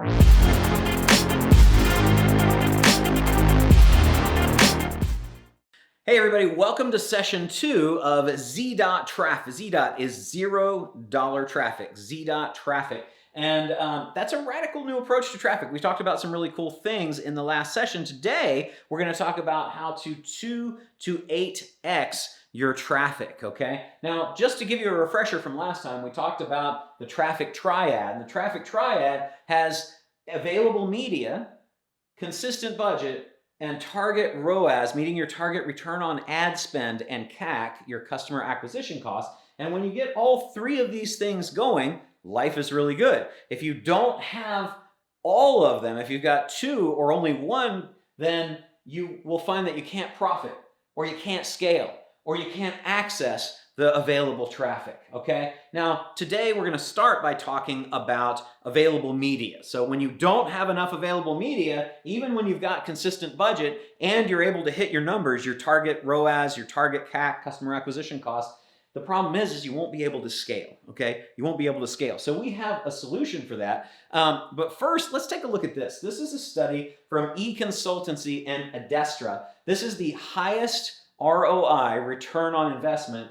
Hey everybody, welcome to session 2 of ZDOT traffic. ZDOT is $0 traffic, ZDOT traffic. And that's a radical new approach to traffic. We talked about some really cool things in the last session. Today, we're going to talk about how to 2 to 8x your traffic, okay? Now, just to give you a refresher from last time, we talked about the traffic triad. And the traffic triad has available media, consistent budget, and target ROAS, meaning your target return on ad spend, and CAC, your customer acquisition cost. And when you get all 3 of these things going, life is really good. If you don't have all of them, if you've got 2 or only 1, then you will find that you can't profit, or you can't scale, or you can't access the available traffic, okay? Now, today we're gonna start by talking about available media. So when you don't have enough available media, even when you've got consistent budget and you're able to hit your numbers, your target ROAS, your target CAC, customer acquisition cost, the problem is you won't be able to scale, okay? You won't be able to scale. So we have a solution for that. But first, let's take a look at this. This is a study from eConsultancy and Adestra. This is the highest ROI, return on investment,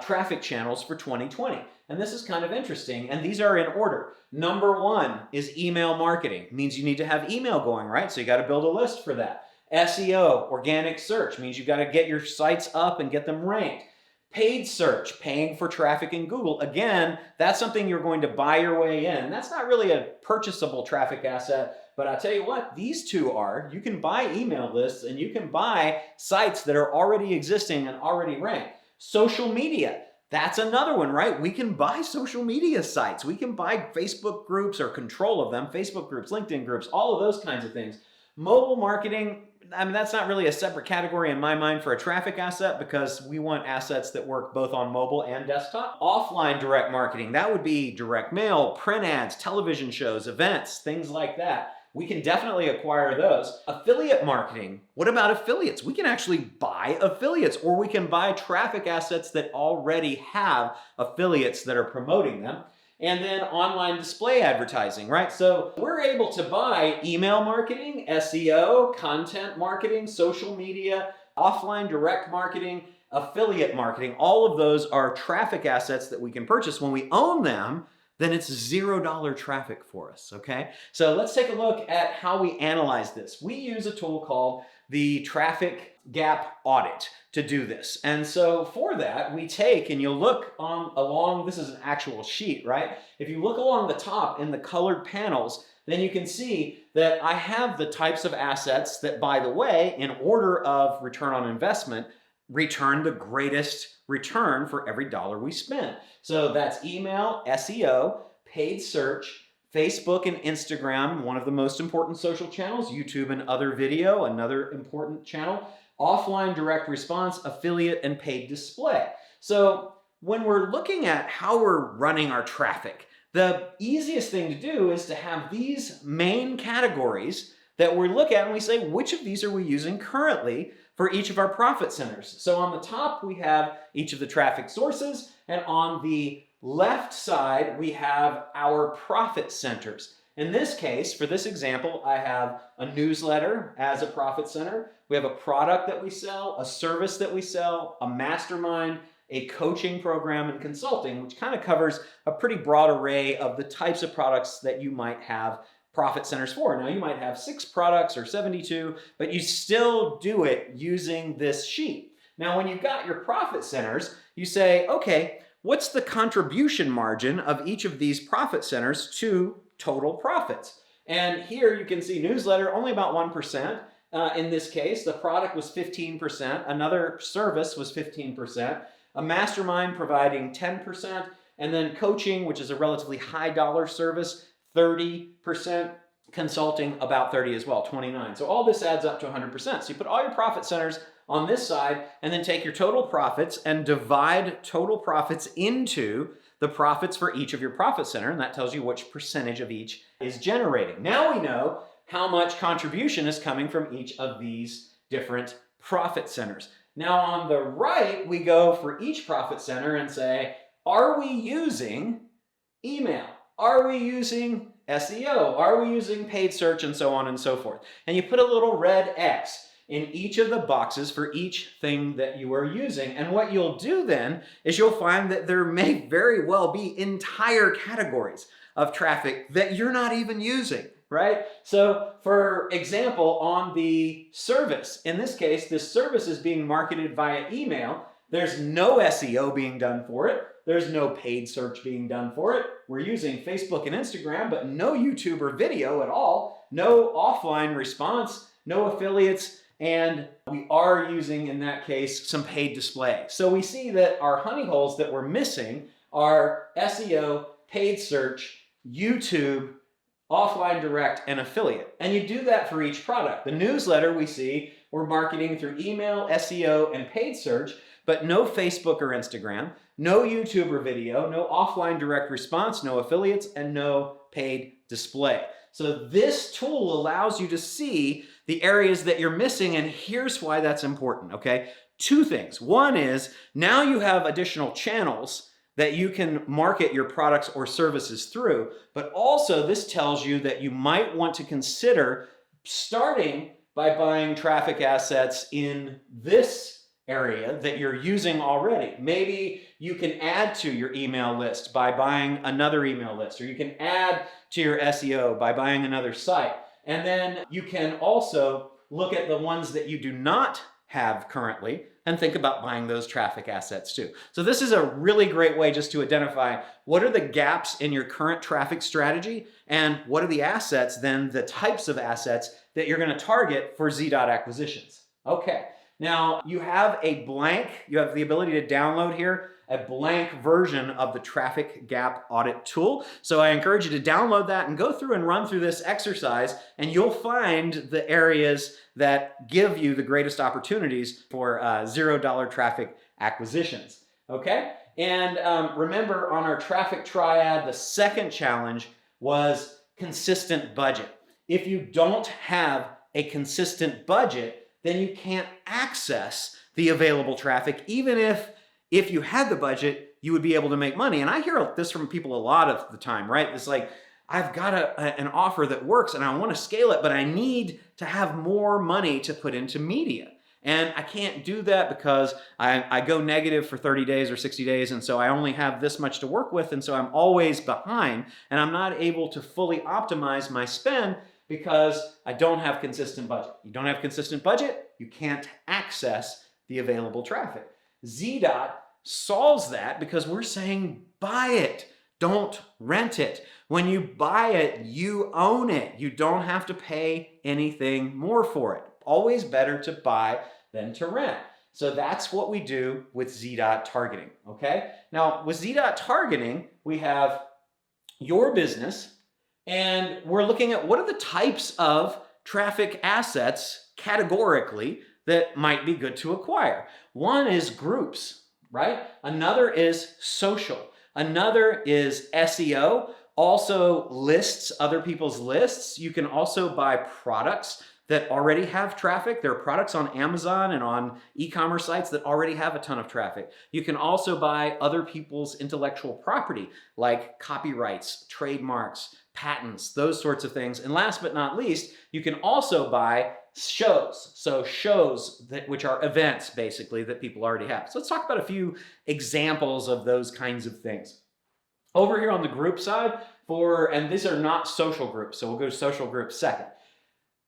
traffic channels for 2020. And this is kind of interesting, and these are in order. Number 1 is email marketing. Means you need to have email going, right? So you got to build a list for that. SEO, organic search, means you got to get your sites up and get them ranked. Paid search, paying for traffic in Google. Again, that's something you're going to buy your way in. That's not really a purchasable traffic asset, but I'll tell you what, these 2 are. You can buy email lists and you can buy sites that are already existing and already ranked. Social media, that's another one, right? We can buy social media sites. We can buy Facebook groups or control of them, Facebook groups, LinkedIn groups, all of those kinds of things. Mobile marketing, I mean, that's not really a separate category in my mind for a traffic asset because we want assets that work both on mobile and desktop. Offline direct marketing, that would be direct mail, print ads, television shows, events, things like that. We can definitely acquire those. Affiliate marketing, what about affiliates? We can actually buy affiliates, or we can buy traffic assets that already have affiliates that are promoting them. And then online display advertising, right? So we're able to buy email marketing, SEO, content marketing, social media, offline direct marketing, affiliate marketing. All of those are traffic assets that we can purchase. When we own them, then it's $0 traffic for us, okay? So let's take a look at how we analyze this. We use a tool called the Traffic Gap Audit to do this. And so for that, we take, and you'll look along, this is an actual sheet, right? If you look along the top in the colored panels, then you can see that I have the types of assets that, by the way, in order of return on investment, return the greatest return for every dollar we spend. So that's email, SEO, paid search, Facebook and Instagram, one of the most important social channels, YouTube and other video, another important channel, offline direct response, affiliate, and paid display. So when we're looking at how we're running our traffic, the easiest thing to do is to have these main categories that we look at and we say, which of these are we using currently for each of our profit centers? So on the top, we have each of the traffic sources, and on the left side, we have our profit centers. In this case, for this example, I have a newsletter as a profit center. We have a product that we sell, a service that we sell, a mastermind, a coaching program, and consulting, which kind of covers a pretty broad array of the types of products that you might have profit centers for. Now, you might have 6 products or 72, but you still do it using this sheet. Now, when you've got your profit centers, you say, okay, what's the contribution margin of each of these profit centers to total profits? And here you can see newsletter, only about 1%. In this case, the product was 15%, another service was 15%, a mastermind providing 10%, and then coaching, which is a relatively high dollar service, 30%, consulting about 30 as well, 29. So all this adds up to 100%. So you put all your profit centers on this side and then take your total profits and divide total profits into the profits for each of your profit center, and that tells you which percentage of each is generating. Now we know how much contribution is coming from each of these different profit centers. Now on the right, we go for each profit center and say, are we using email? Are we using SEO? Are we using paid search, and so on and so forth? And you put a little red X in each of the boxes for each thing that you are using. And what you'll do then is you'll find that there may very well be entire categories of traffic that you're not even using, right? So for example, on the service, in this case, this service is being marketed via email. There's no SEO being done for it. There's no paid search being done for it. We're using Facebook and Instagram, but no YouTube or video at all. No offline response, no affiliates, and we are using, in that case, some paid display. So we see that our honey holes that we're missing are SEO, paid search, YouTube, offline direct, and affiliate. And you do that for each product. The newsletter we see we're marketing through email, SEO, and paid search, but no Facebook or Instagram, no YouTube or video, no offline direct response, no affiliates, and no paid display. So this tool allows you to see the areas that you're missing, and here's why that's important, okay? Two things. One is now you have additional channels that you can market your products or services through, but also this tells you that you might want to consider starting by buying traffic assets in this area that you're using already. Maybe you can add to your email list by buying another email list, or you can add to your SEO by buying another site. And then you can also look at the ones that you do not have currently and think about buying those traffic assets too. So this is a really great way just to identify what are the gaps in your current traffic strategy and what are the assets, then the types of assets that you're going to target for ZDOT acquisitions. Okay, now you have the ability to download here a blank version of the Traffic Gap Audit tool. So I encourage you to download that and go through and run through this exercise, and you'll find the areas that give you the greatest opportunities for $0 traffic acquisitions. Okay? And remember, on our traffic triad, the second challenge was consistent budget. If you don't have a consistent budget, then you can't access the available traffic, even if you had the budget, you would be able to make money. And I hear this from people a lot of the time, right? It's like, I've got an offer that works and I want to scale it, but I need to have more money to put into media. And I can't do that because I go negative for 30 days or 60 days, and so I only have this much to work with, and so I'm always behind, and I'm not able to fully optimize my spend because I don't have consistent budget. You don't have consistent budget, you can't access the available traffic. ZDOT solves that because we're saying buy it, don't rent it. When you buy it, you own it. You don't have to pay anything more for it. Always better to buy than to rent. So that's what we do with ZDOT targeting, okay? Now, with ZDOT targeting, we have your business, and we're looking at what are the types of traffic assets categorically that might be good to acquire. One is groups, right? Another is social. Another is SEO, also lists, other people's lists. You can also buy products that already have traffic. There are products on Amazon and on e-commerce sites that already have a ton of traffic. You can also buy other people's intellectual property, like copyrights, trademarks, patents, those sorts of things. And last but not least, you can also buy shows. So shows which are events, basically, that people already have. So let's talk about a few examples of those kinds of things. Over here on the group side, and these are not social groups, so we'll go to social groups second.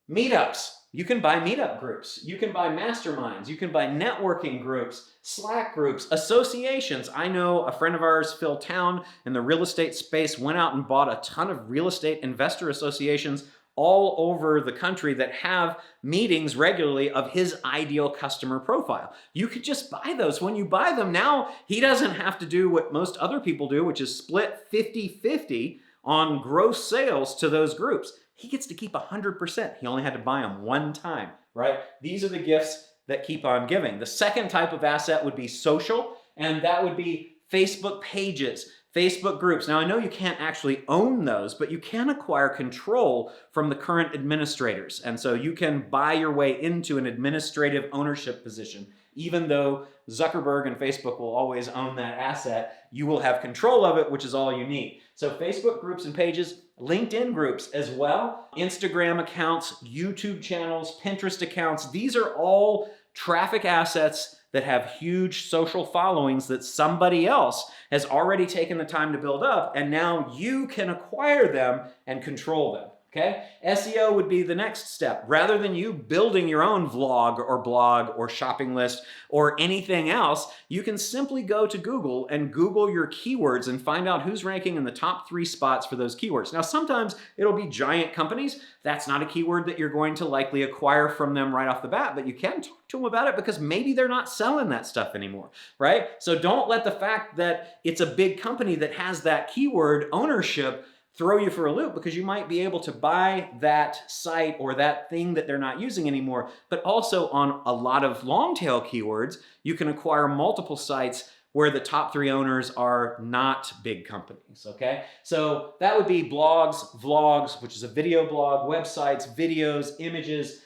Meetups. You can buy meetup groups. You can buy masterminds. You can buy networking groups, Slack groups, associations. I know a friend of ours, Phil Town, in the real estate space, went out and bought a ton of real estate investor associations all over the country that have meetings regularly of his ideal customer profile. You could just buy those. When you buy them now, he doesn't have to do what most other people do, which is split 50-50 on gross sales to those groups. He gets to keep 100%. He only had to buy them one time, right? These are the gifts that keep on giving. The second type of asset would be social, and that would be Facebook pages, Facebook groups. Now, I know you can't actually own those, but you can acquire control from the current administrators. And so you can buy your way into an administrative ownership position. Even though Zuckerberg and Facebook will always own that asset, you will have control of it, which is all you need. So Facebook groups and pages, LinkedIn groups as well, Instagram accounts, YouTube channels, Pinterest accounts. These are all traffic assets that have huge social followings that somebody else has already taken the time to build up, and now you can acquire them and control them. Okay? SEO would be the next step. Rather than you building your own vlog or blog or shopping list or anything else, you can simply go to Google and Google your keywords and find out who's ranking in the top 3 spots for those keywords. Now, sometimes it'll be giant companies. That's not a keyword that you're going to likely acquire from them right off the bat, but you can talk to them about it because maybe they're not selling that stuff anymore, right? So don't let the fact that it's a big company that has that keyword ownership throw you for a loop, because you might be able to buy that site or that thing that they're not using anymore. But also on a lot of long tail keywords, you can acquire multiple sites where the top 3 owners are not big companies, okay? So that would be blogs, vlogs, which is a video blog, websites, videos, images,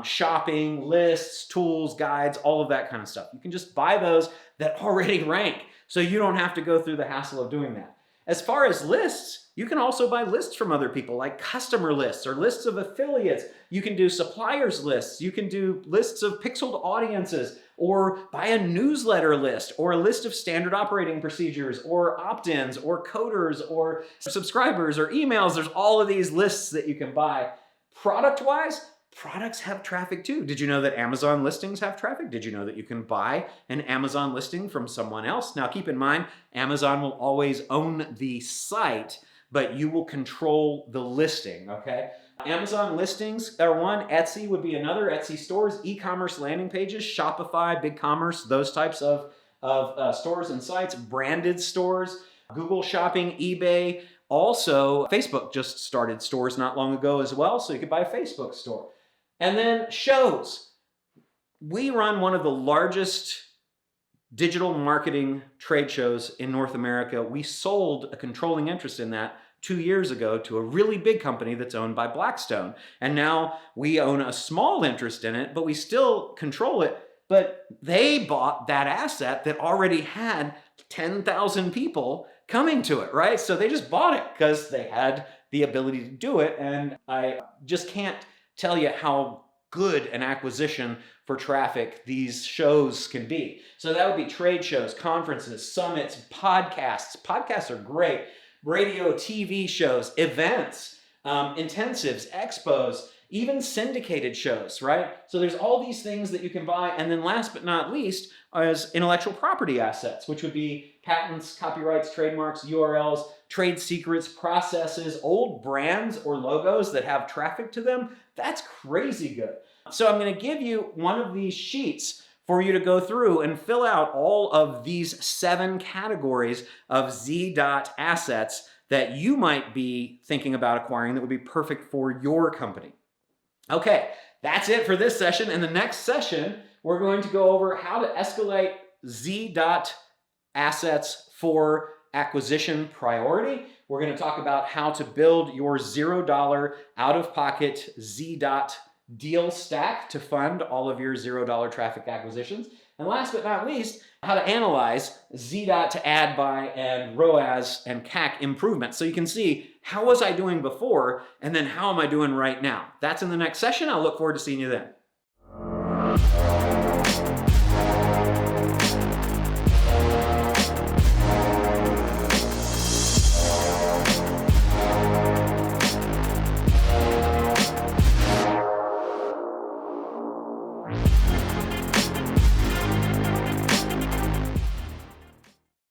shopping, lists, tools, guides, all of that kind of stuff. You can just buy those that already rank, so you don't have to go through the hassle of doing that. As far as lists, you can also buy lists from other people, like customer lists or lists of affiliates. You can do suppliers lists. You can do lists of pixeled audiences, or buy a newsletter list, or a list of standard operating procedures, or opt-ins, or coders, or subscribers, or emails. There's all of these lists that you can buy. Product-wise, products have traffic too. Did you know that Amazon listings have traffic? Did you know that you can buy an Amazon listing from someone else? Now, keep in mind, Amazon will always own the site, but you will control the listing, okay? Amazon listings are one. Etsy would be another. Etsy stores, e-commerce landing pages, Shopify, BigCommerce, those types of stores and sites, branded stores, Google Shopping, eBay. Also, Facebook just started stores not long ago as well, so you could buy a Facebook store. And then shows. We run one of the largest digital marketing trade shows in North America. We sold a controlling interest in that 2 years ago to a really big company that's owned by Blackstone. And now we own a small interest in it, but we still control it. But they bought that asset that already had 10,000 people coming to it, right? So they just bought it because they had the ability to do it. And I just can't tell you how good an acquisition for traffic these shows can be. So that would be trade shows, conferences, summits, podcasts. Podcasts are great. Radio, TV shows, events, intensives, expos, even syndicated shows, right? So there's all these things that you can buy. And then last but not least is intellectual property assets, which would be patents, copyrights, trademarks, URLs, trade secrets, processes, old brands or logos that have traffic to them. That's crazy good. So I'm going to give you one of these sheets for you to go through and fill out all of these 7 categories of ZDOT assets that you might be thinking about acquiring that would be perfect for your company. Okay, that's it for this session. In the next session, we're going to go over how to escalate ZDOT assets for acquisition priority. We're going to talk about how to build your $0 out-of-pocket ZDOT deal stack to fund all of your $0 traffic acquisitions. And last but not least, how to analyze ZDOT to ad buy and ROAS and CAC improvements. So you can see, how was I doing before, and then how am I doing right now? That's in the next session. I'll look forward to seeing you then.